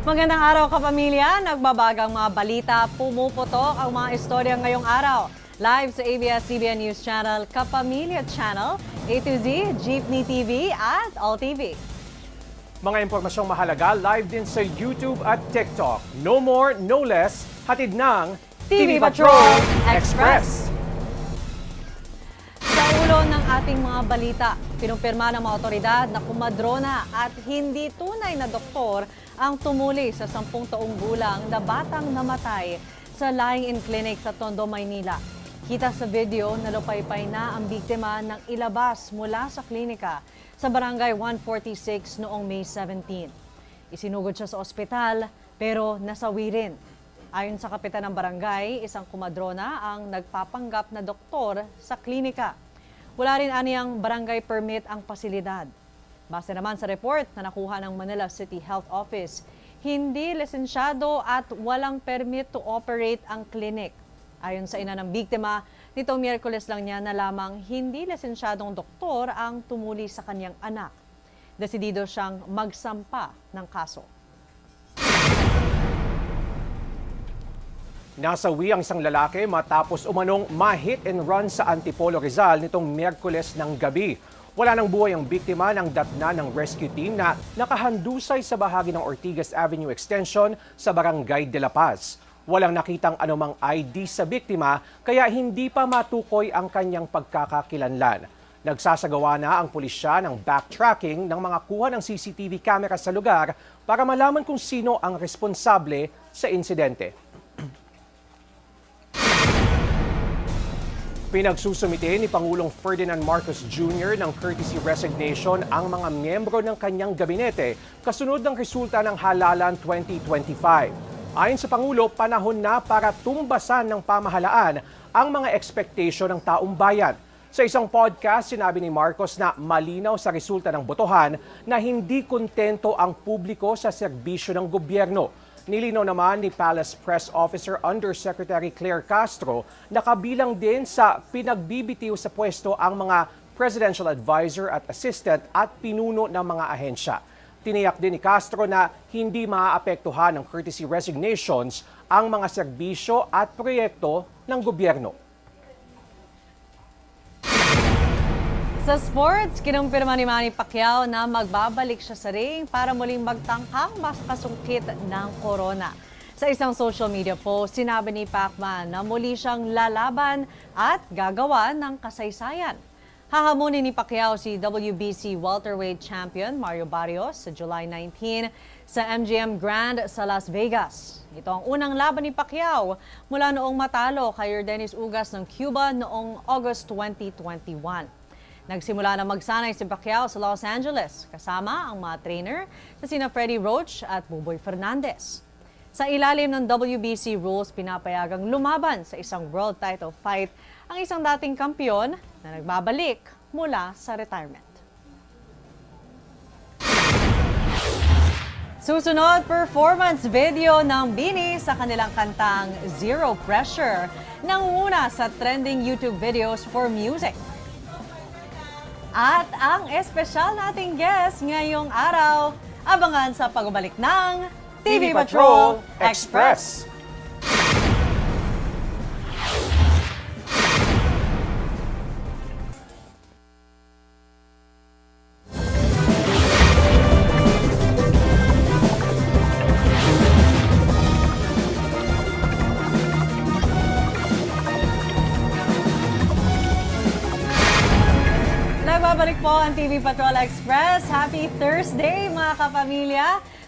Magandang araw kapamilya, nagbabagang mga balita, pumuputok ang mga istorya ngayong araw. Live sa ABS-CBN News Channel, Kapamilya Channel, A to Z, Jeepney TV at All TV. Mga impormasyong mahalaga live din sa YouTube at TikTok. No more, no less, hatid ng TV Patrol Express. Sa ulo ng ating mga balita, pinumpirma ng mga otoridad na kumadrona at hindi tunay na doktor ang tumuli sa 10 taong gulang na batang namatay sa lying-in clinic sa Tondo, Maynila. Kita sa video na lupaypay na ang biktima nang ilabas mula sa klinika sa barangay 146 noong May 17. Isinugod siya sa ospital pero nasawi rin. Ayon sa kapitan ng barangay, isang kumadrona ang nagpapanggap na doktor sa klinika. Wala rin aniyang barangay permit ang pasilidad. Base naman sa report na nakuha ng Manila City Health Office, hindi lisensyado at walang permit to operate ang klinik. Ayon sa ina ng biktima, nitong Miyerkules lang niya na lamang hindi lisensyadong doktor ang tumuli sa kanyang anak. Desidido siyang magsampa ng kaso. Nasawi ang isang lalaki matapos umanong ma-hit and run sa Antipolo, Rizal nitong Miyerkules ng gabi. Wala nang buhay ang biktima ng datna ng rescue team na nakahandusay sa bahagi ng Ortigas Avenue Extension sa Barangay de la Paz. Walang nakitang anumang ID sa biktima kaya hindi pa matukoy ang kanyang pagkakakilanlan. Nagsasagawa na ang pulisya ng backtracking ng mga kuha ng CCTV camera sa lugar para malaman kung sino ang responsable sa insidente. Pinagsusumite ni Pangulong Ferdinand Marcos Jr. ng courtesy resignation ang mga miyembro ng kanyang gabinete kasunod ng resulta ng halalan 2025. Ayon sa Pangulo, panahon na para tumbasan ng pamahalaan ang mga ekspektasyon ng taong bayan. Sa isang podcast, sinabi ni Marcos na malinaw sa resulta ng botohan na hindi kontento ang publiko sa serbisyo ng gobyerno. Nilinaw naman ni Palace Press Officer Undersecretary Claire Castro na kabilang din sa pinagbibitiw sa pwesto ang mga presidential advisor at assistant at pinuno ng mga ahensya. Tiniyak din ni Castro na hindi maaapektuhan ng courtesy resignations ang mga serbisyo at proyekto ng gobyerno. Sa sports, kinumpirma ni Manny Pacquiao na magbabalik siya sa ring para muling magtangkang mas kasungkit ng corona. Sa isang social media post, sinabi ni Pacman na muli siyang lalaban at gagawa ng kasaysayan. Hahamunin ni Pacquiao si WBC welterweight champion Mario Barrios sa July 19 sa MGM Grand sa Las Vegas. Ito ang unang laban ni Pacquiao mula noong matalo kay Yordenis Ugas ng Cuba noong August 2021. Nagsimula na magsanay si Pacquiao sa Los Angeles kasama ang mga trainer na sina Freddie Roach at Buboy Fernandez. Sa ilalim ng WBC rules, pinapayagang lumaban sa isang world title fight ang isang dating kampiyon na nagbabalik mula sa retirement. Susunod, performance video ng BINI sa kanilang kantang Zero Pressure, nanguna sa trending YouTube videos for music. At ang espesyal nating guest ngayong araw, abangan sa pagbabalik ng TV Patrol Express. Nagbabalik po ang TV Patrol Express. Happy Thursday mga kapamilya.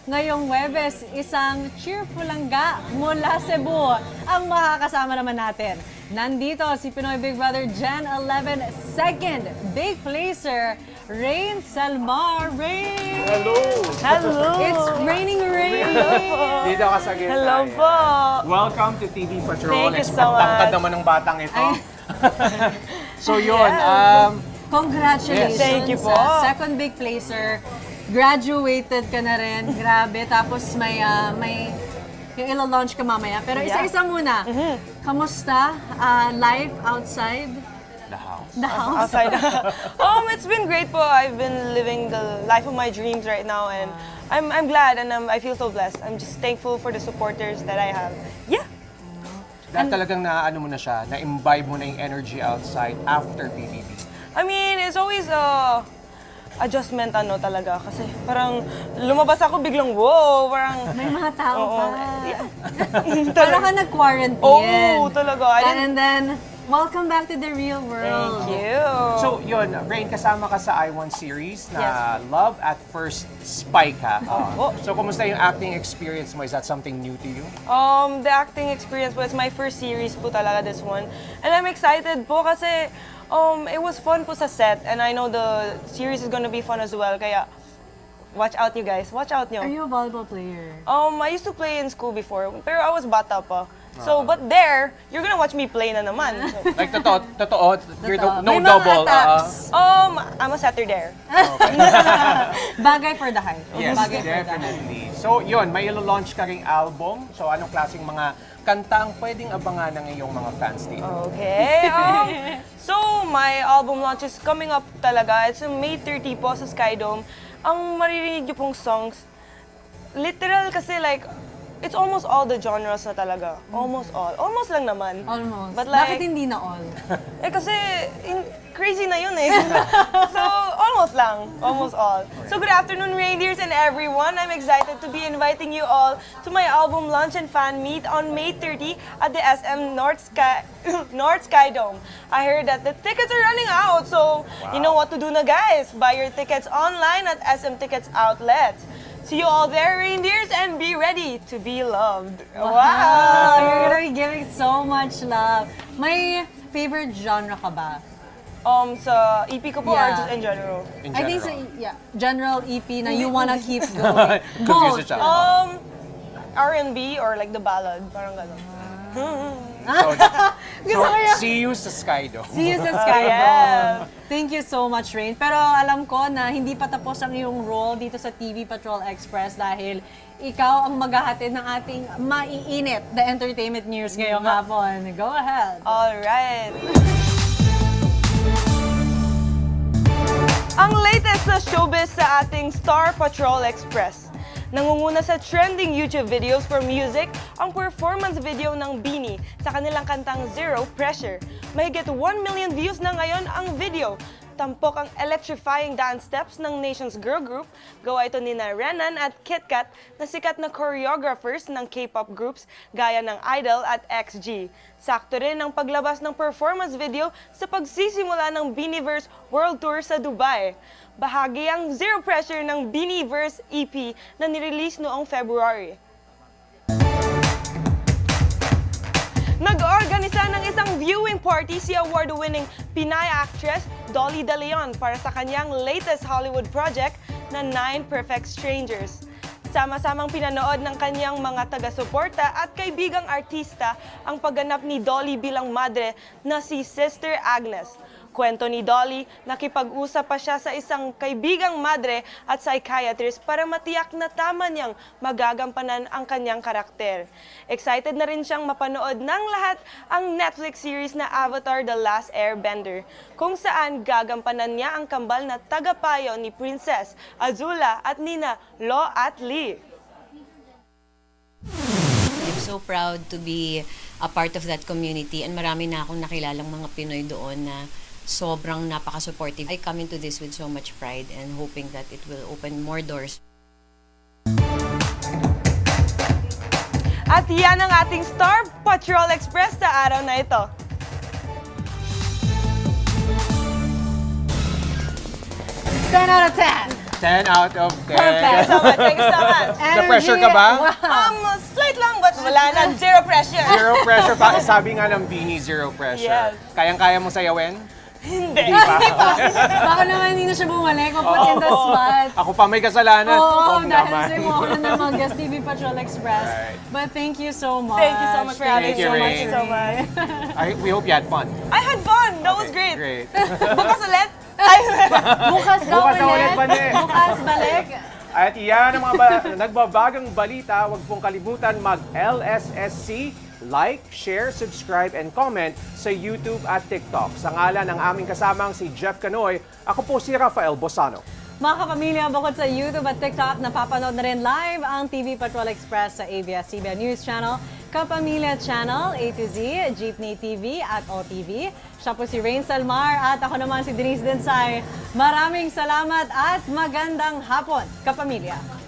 Ngayong Huwebes, isang cheerful langga mula Cebu ang makakasama naman natin. Nandito si Pinoy Big Brother Gen 11 second big placer, Rain Salmar. Rain! Hello! Hello! It's raining rain! Dito ka sa gitna. Hello po! Welcome to TV Patrol. Thank you so Ang tangkad much. naman ng batang ito. So yun, Congratulations Yes. Thank you po. sa second big placer. Graduated ka na rin. Grabe. Tapos may yung ilo-launch ka mamaya. Pero Yeah. isa-isa muna. Kamusta? Life outside the house. the house? Outside. It's been great po. I've been living the life of my dreams right now and I'm glad and I feel so blessed. I'm just thankful for the supporters that I have. Yeah. Dahil talagang na ano mo na siya, na-imbibe mo na yung energy outside after PBB. I mean, it's always adjustment talaga kasi parang lumabas ako biglang wow, parang May mga tao Oo. pa. Yeah. Parang ka nag-quarantine. Oo, talaga. I didn't- And then, welcome back to the real world. Thank you. So yun, Rain, kasama ka sa I1 series na Love at First Spy ka. Opo. So kumusta yung acting experience mo? Is that something new to you? The acting experience was my first series po talaga, this one. And I'm excited po kasi it was fun po sa set and I know the series is gonna be fun as well. Kaya, watch out you guys. Watch out nyo. Are you a volleyball player? I used to play in school before, pero I was bata pa. So, but there, you're gonna watch me play na naman. So, Like totoo, you're Totoo. no May mga double. attacks. I'm a setter there. Bagay for the height. Yes, Bagay for the height. definitely. So yun, may launch ka ring album. So anong klaseng mga kanta ang pwedeng abangan ng iyong mga fans dito? Okay. So, my album launch is coming up talaga. It's May 30 po sa Skydome. Ang maririnig niyo pong songs, literal kasi like, it's almost all the genres na talaga. Almost all. Almost lang naman. Almost. But like, Bakit hindi na all? kasi crazy na yun eh. So, almost lang. Almost all. So, good afternoon, reindeers and everyone. I'm excited to be inviting you all to my album launch and fan meet on May 30 at the SM North Sky Dome. I heard that the tickets are running out, so you know what to do na, guys. Buy your tickets online at SM Tickets Outlets. See you all there, reindeers, and be ready to be loved. Wow! You're gonna be giving so much love. May favorite genre ka ba? Sa EP ko po, or Yeah. just in general? In I think general. general EP na you wanna keep going. Both. Confused siya. R&B or like the ballad, parang gano'n. So, see you sa Skydo. See you sa Sky. Yeah. Thank you so much, Rain. Pero alam ko na hindi pa tapos ang iyong role dito sa TV Patrol Express dahil ikaw ang maghahatid ng ating maiinit na entertainment news ngayong hapon. Go ahead. Alright. Ang latest na showbiz sa ating Star Patrol Express. Nangunguna sa trending YouTube videos for music ang performance video ng BINI sa kanilang kantang Zero Pressure. Mahigit 1 million views na ngayon ang video. Tampok ang electrifying dance steps ng Nation's girl group. Gawa ito ni Renan at KitKat na sikat na choreographers ng K-pop groups gaya ng Idol at XG. Sakto rin ang paglabas ng performance video sa pagsisimula ng Biniverse World Tour sa Dubai. Bahagi ang Zero Pressure ng Biniverse EP na nirelease noong February. Nag-organisa ng isang viewing party si award-winning Pinay actress Dolly De Leon para sa kanyang latest Hollywood project na 9 Perfect Strangers. Sama-samang pinanood ng kanyang mga taga-suporta at kaibigang artista ang pagganap ni Dolly bilang madre na si Sister Agnes. Kwento ni Dolly, nakipag-usap pa siya sa isang kaibigang madre at psychiatrist para matiyak na tama niyang magagampanan ang kanyang karakter. Excited na rin siyang mapanood ng lahat ang Netflix series na Avatar: The Last Airbender, kung saan gagampanan niya ang kambal na tagapayo ni Princess Azula at Nina Lo at Lee. I'm so proud to be a part of that community and marami na akong nakilalang mga Pinoy doon na sobrang napaka-supportive. I come into this with so much pride and hoping that it will open more doors. At yan ang ating Star Patrol Express sa araw na ito. Ten out of 10. 10 out of 10. Thank you so much. Thank you so much. Na-pressure ka ba? Wow. Slight lang, but wala na. Zero pressure. Zero pressure pa. Sabi nga ng Bini, zero pressure. Yes. Kayang-kaya mong sayawin? Hindi. Baka naman hindi na siya bumalik. Put in the spot. Ako pa may kasalanan. Oo, Huwag dahil naman. sa'yo mo ako na ng Guest TV Patrol Express. Right. But thank you so much. Thank you so much for having Thank you, me. Rain. Thank you so much. We hope you had fun. I had fun. That was great. Great. Bukas ulit. Ay, Bukas daw Bukas na ulit. ulit, Bani. Bukas balik. At yan ang mga nagbabagang balita. Huwag pong kalimutan mag-LSSC, like, share, subscribe, and comment sa YouTube at TikTok. Sa ngalan ng aming kasamang si Jeff Canoy, ako po si Rafael Bosano. Mga kapamilya, bukod sa YouTube at TikTok, napapanood na rin live ang TV Patrol Express sa ABS-CBN News Channel, Kapamilya Channel, A to Z, Jeepney TV at OTV. Siya po si Rain Salmar at ako naman si Denise Densay. Maraming salamat at magandang hapon, kapamilya.